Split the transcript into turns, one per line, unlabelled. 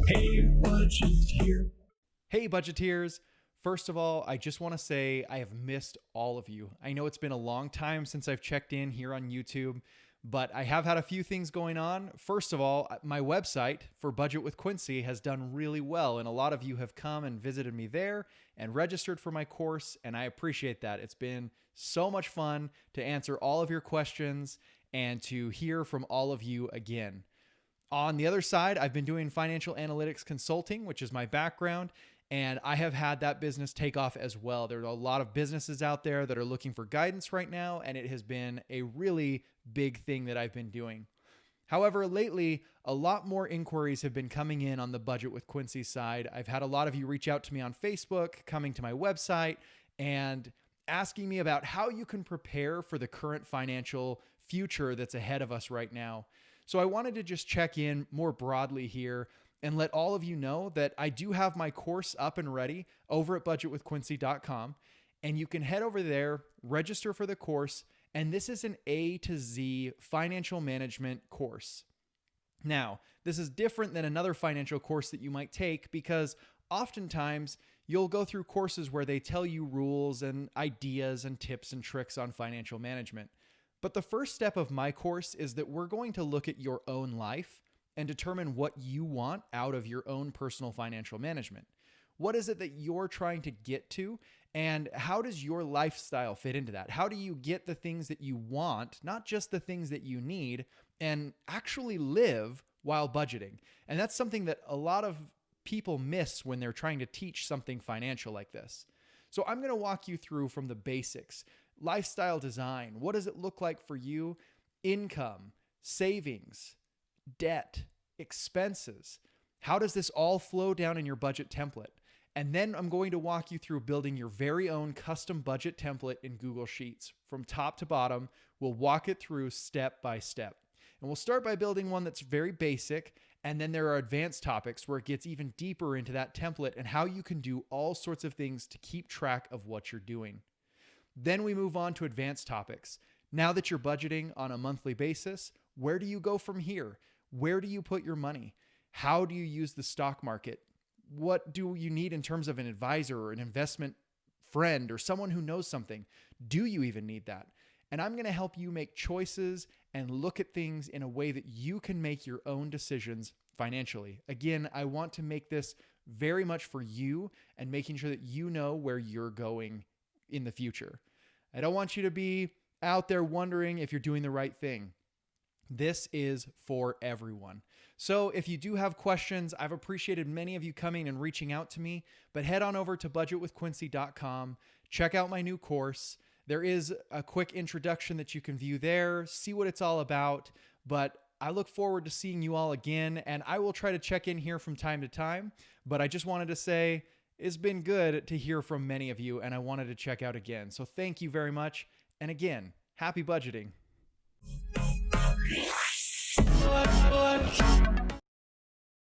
Hey, Budgeteer.
Hey, Budgeteers. First of all, I just want to say I have missed all of you. I know it's been a long time since I've checked in here on YouTube, but I have had a few things going on. First of all, my website for Budget with Quincy has done really well, and a lot of you have come and visited me there and registered for my course, and I appreciate that. It's been so much fun to answer all of your questions and to hear from all of you again. On the other side, I've been doing financial analytics consulting, which is my background, and I have had that business take off as well. There are a lot of businesses out there that are looking for guidance right now, and it has been a really big thing that I've been doing. However, lately, a lot more inquiries have been coming in on the Budget with Quincy side. I've had a lot of you reach out to me on Facebook, coming to my website, and asking me about how you can prepare for the current financial future that's ahead of us right now. So I wanted to just check in more broadly here and let all of you know that I do have my course up and ready over at budgetwithquincy.com, and you can head over there, register for the course, and this is an A to Z financial management course. Now, this is different than another financial course that you might take because oftentimes you'll go through courses where they tell you rules and ideas and tips and tricks on financial management. But the first step of my course is that we're going to look at your own life and determine what you want out of your own personal financial management. What is it that you're trying to get to, and how does your lifestyle fit into that? How do you get the things that you want, not just the things that you need, and actually live while budgeting? And that's something that a lot of people miss when they're trying to teach something financial like this. So I'm going to walk you through from the basics. Lifestyle design. What does it look like for you? Income, savings, debt, expenses. How does this all flow down in your budget template? And then I'm going to walk you through building your very own custom budget template in Google Sheets. From top to bottom, we'll walk it through step by step. And we'll start by building one that's very basic, and then there are advanced topics where it gets even deeper into that template and how you can do all sorts of things to keep track of what you're doing. Then we move on to advanced topics. Now that you're budgeting on a monthly basis, where do you go from here? Where do you put your money? How do you use the stock market? What do you need in terms of an advisor or an investment friend or someone who knows something? Do you even need that? And I'm going to help you make choices and look at things in a way that you can make your own decisions financially. Again, I want to make this very much for you and making sure that you know where you're going in the future. I don't want you to be out there wondering if you're doing the right thing. This is for everyone. So if you do have questions, I've appreciated many of you coming and reaching out to me, but head on over to budgetwithquincy.com, check out my new course. There is a quick introduction that you can view there, see what it's all about, but I look forward to seeing you all again, and I will try to check in here from time to time, but I just wanted to say it's been good to hear from many of you, and I wanted to check out again. So thank you very much, and again, happy budgeting.